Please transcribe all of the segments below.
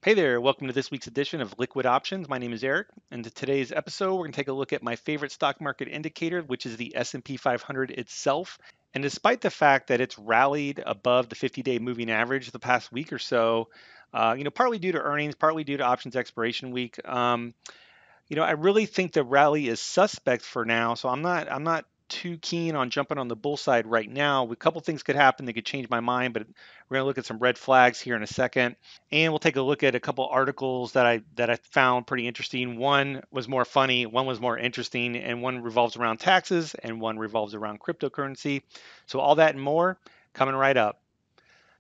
Hey there, welcome to this week's edition of Liquid Options. My name is Eric, and in today's episode, we're going to take a look at my favorite stock market indicator, which is the S&P 500 itself. And despite the fact that it's rallied above the 50-day moving average the past week or so, partly due to earnings, partly due to options expiration week, I really think the rally is suspect for now, so I'm not too keen on jumping on the bull side right now. A couple things could happen that could change my mind, but we're going to look at some red flags here in a second, and we'll take a look at a couple articles that I found pretty interesting. One was more funny, one was more interesting, and one revolves around taxes, and one revolves around cryptocurrency. So all that and more coming right up.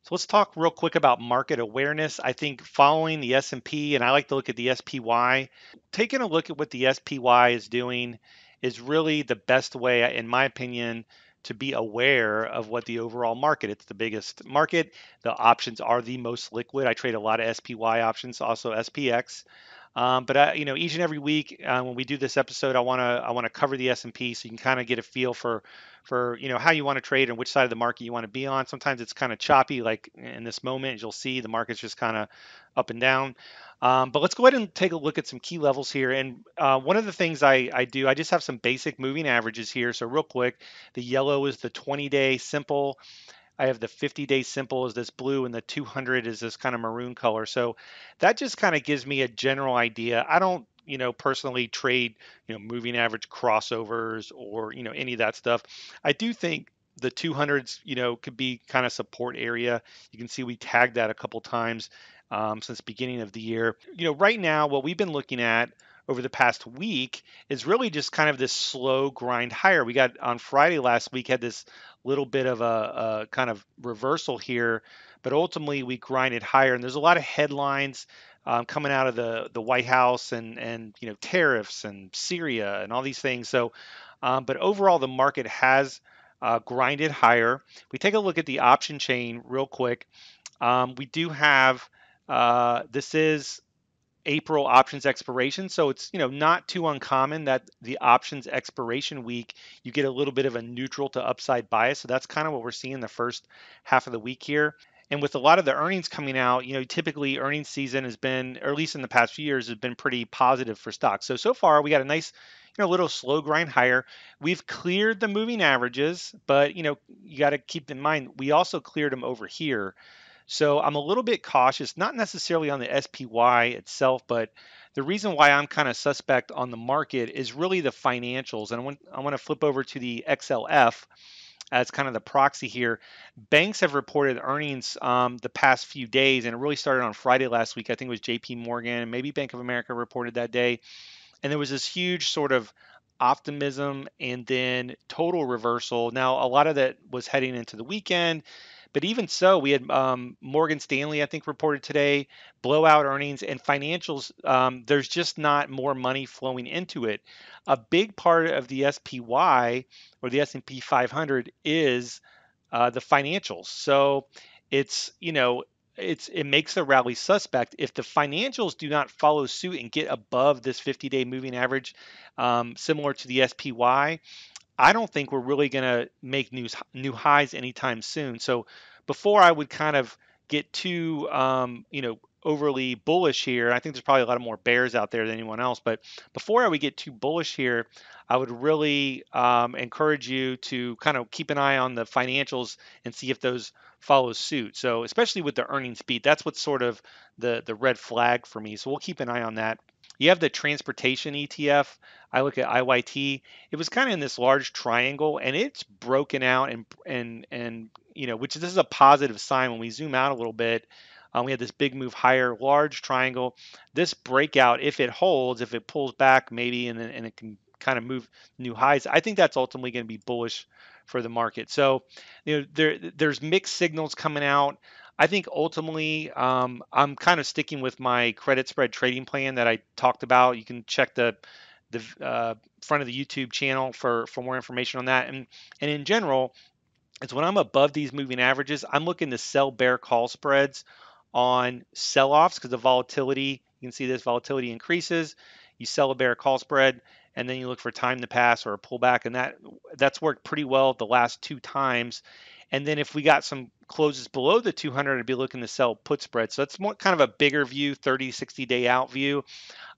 So let's talk real quick about market awareness. I think following the S&P, and I like to look at the SPY, taking a look at what the SPY is doing is really the best way, in my opinion, to be aware of what the overall market. It's the biggest market. The options are the most liquid. I trade a lot of SPY options, also SPX. But each and every week when we do this episode, I want to cover the S&P so you can kind of get a feel for how you want to trade and which side of the market you want to be on. Sometimes it's kind of choppy, like in this moment, as you'll see the market's just kind of up and down. But let's go ahead and take a look at some key levels here. And one of the things I do, I just have some basic moving averages here. So real quick, the yellow is the 20-day simple. I have the 50-day simple is this blue, and the 200 is this kind of maroon color. So that just kind of gives me a general idea. I don't, personally trade, moving average crossovers or, any of that stuff. I do think the 200s, could be kind of support area. You can see we tagged that a couple times since the beginning of the year. Right now, what we've been looking at over the past week is really just kind of this slow grind higher. We got on Friday last week had this little bit of a kind of reversal here, but ultimately we grinded higher. And there's a lot of headlines coming out of the White House and tariffs and Syria and all these things. So, but overall the market has grinded higher. We take a look at the option chain real quick. We do have this is April options expiration. So it's not too uncommon that the options expiration week you get a little bit of a neutral to upside bias. So that's kind of what we're seeing the first half of the week here. And with a lot of the earnings coming out, typically earnings season has been, or at least in the past few years, has been pretty positive for stocks. So far we got a nice, little slow grind higher. We've cleared the moving averages, but you got to keep in mind we also cleared them over here. So I'm a little bit cautious, not necessarily on the SPY itself, but the reason why I'm kind of suspect on the market is really the financials. And I want to flip over to the XLF as kind of the proxy here. Banks have reported earnings the past few days, and it really started on Friday last week. I think it was JP Morgan, maybe Bank of America reported that day. And there was this huge sort of optimism and then total reversal. Now, a lot of that was heading into the weekend. But even so, we had Morgan Stanley, I think, reported today, blowout earnings and financials. There's just not more money flowing into it. A big part of the SPY or the S&P 500 is the financials. So it's it makes the rally suspect if the financials do not follow suit and get above this 50-day moving average, similar to the SPY. I don't think we're really going to make new highs anytime soon. So before I would kind of get too overly bullish here, I think there's probably a lot of more bears out there than anyone else. But before I would get too bullish here, I would really encourage you to kind of keep an eye on the financials and see if those follow suit. So especially with the earnings beat, that's what's sort of the red flag for me. So we'll keep an eye on that. You have the transportation ETF. I look at IYT. It was kind of in this large triangle, and it's broken out and which this is a positive sign. When we zoom out a little bit, we had this big move higher, large triangle. This breakout, if it holds, if it pulls back maybe, and it can kind of move new highs, I think that's ultimately going to be bullish for the market. So, there's mixed signals coming out. I think ultimately, I'm kind of sticking with my credit spread trading plan that I talked about. You can check the front of the YouTube channel for more information on that. And in general, it's when I'm above these moving averages, I'm looking to sell bear call spreads on sell-offs because the volatility, you can see this volatility increases. You sell a bear call spread, and then you look for time to pass or a pullback, and that's worked pretty well the last two times. And then if we got some closes below the 200, I'd be looking to sell put spreads. So that's more kind of a bigger view, 30, 60 day out view.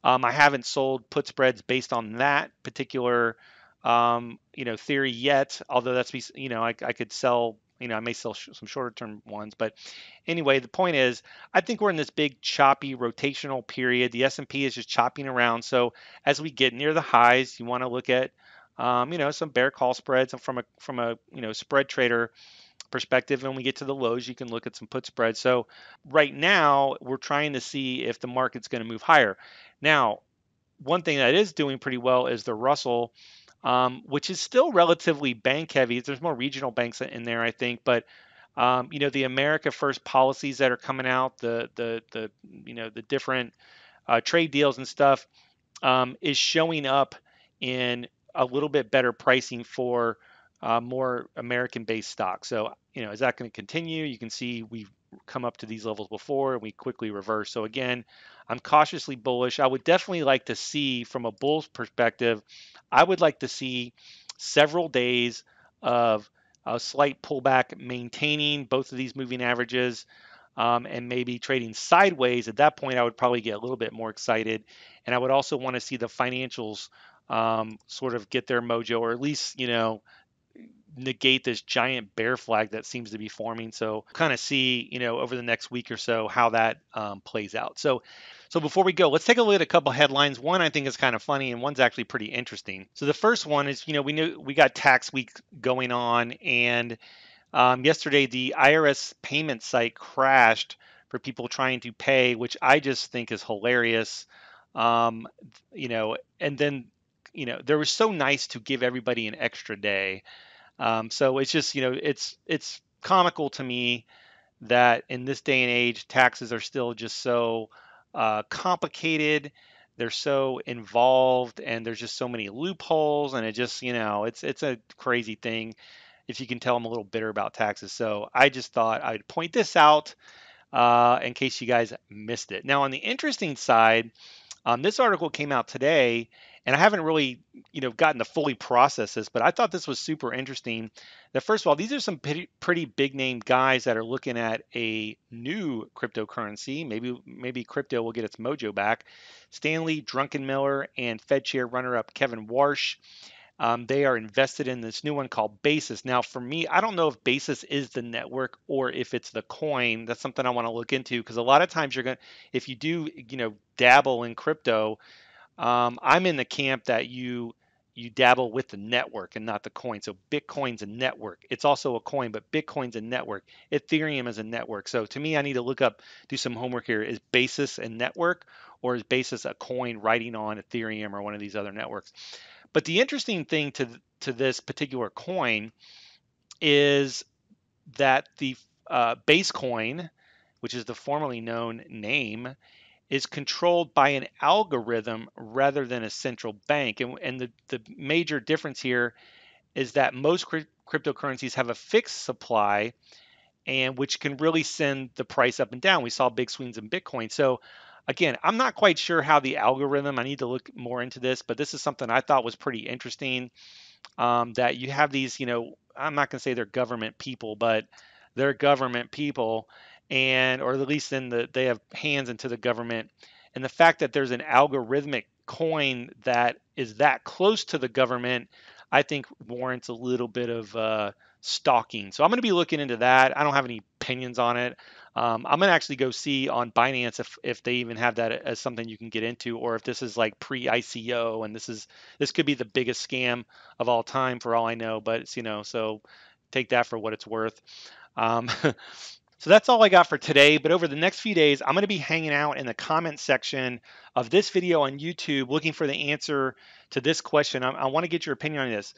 I haven't sold put spreads based on that particular, theory yet. Although I could sell, I may sell some shorter term ones. But anyway, the point is, I think we're in this big choppy rotational period. The S&P is just chopping around. So as we get near the highs, you want to look at, some bear call spreads from a spread trader perspective. And when we get to the lows, you can look at some put spreads. So right now, we're trying to see if the market's going to move higher. Now, one thing that is doing pretty well is the Russell, which is still relatively bank heavy. There's more regional banks in there, I think, but the America First policies that are coming out, the different trade deals and stuff, is showing up in a little bit better pricing for more American-based stocks. So, is that going to continue? You can see we've come up to these levels before and we quickly reverse. So again, I'm cautiously bullish. I would definitely like to see, from a bull's perspective, I would like to see several days of a slight pullback, maintaining both of these moving averages, and maybe trading sideways. At that point, I would probably get a little bit more excited. And I would also want to see the financials sort of get their mojo, or at least, negate this giant bear flag that seems to be forming. So kind of see, over the next week or so how that plays out. So before we go, let's take a look at a couple headlines. One I think is kind of funny, and one's actually pretty interesting. So the first one is, we got tax week going on, and yesterday the IRS payment site crashed for people trying to pay, which I just think is hilarious. And then, they were so nice to give everybody an extra day. So it's just, it's comical to me that in this day and age, taxes are still just so complicated. They're so involved, and there's just so many loopholes, and it just, it's a crazy thing. If you can tell, I'm a little bitter about taxes. So I just thought I'd point this out in case you guys missed it. Now, on the interesting side, this article came out today, and I haven't really, gotten to fully process this, but I thought this was super interesting. That first of all, these are some pretty big name guys that are looking at a new cryptocurrency. Maybe crypto will get its mojo back. Stanley Druckenmiller and Fed Chair runner-up Kevin Warsh. They are invested in this new one called Basis. Now, for me, I don't know if Basis is the network or if it's the coin. That's something I want to look into, because a lot of times if you do, dabble in crypto, I'm in the camp that you dabble with the network and not the coin. So Bitcoin's a network. It's also a coin, but Bitcoin's a network. Ethereum is a network. So to me, I need to do some homework here. Is Basis a network, or is Basis a coin riding on Ethereum or one of these other networks? But the interesting thing to this particular coin is that the base coin, which is the formerly known name, is controlled by an algorithm rather than a central bank. And the major difference here is that most cryptocurrencies have a fixed supply, and which can really send the price up and down. We saw big swings in Bitcoin. So again, I'm not quite sure how the algorithm, I need to look more into this, but this is something I thought was pretty interesting, that you have these, I'm not going to say they're government people, but they're government people, or at least they have hands into the government. And the fact that there's an algorithmic coin that is that close to the government, I think warrants a little bit of stalking. So I'm going to be looking into that. I don't have any opinions on it. I'm going to actually go see on Binance if they even have that as something you can get into, or if this is like pre-ICO, and this could be the biggest scam of all time for all I know. But it's, so take that for what it's worth. So that's all I got for today. But over the next few days, I'm going to be hanging out in the comment section of this video on YouTube, looking for the answer to this question. I want to get your opinion on this.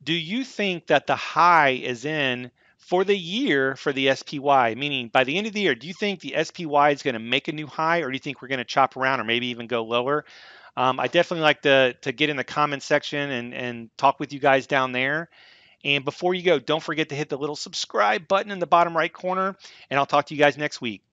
Do you think that the high is in for the year for the SPY? Meaning, by the end of the year, do you think the SPY is going to make a new high, or do you think we're going to chop around or maybe even go lower? I definitely like to get in the comment section and talk with you guys down there. And before you go, don't forget to hit the little subscribe button in the bottom right corner, and I'll talk to you guys next week.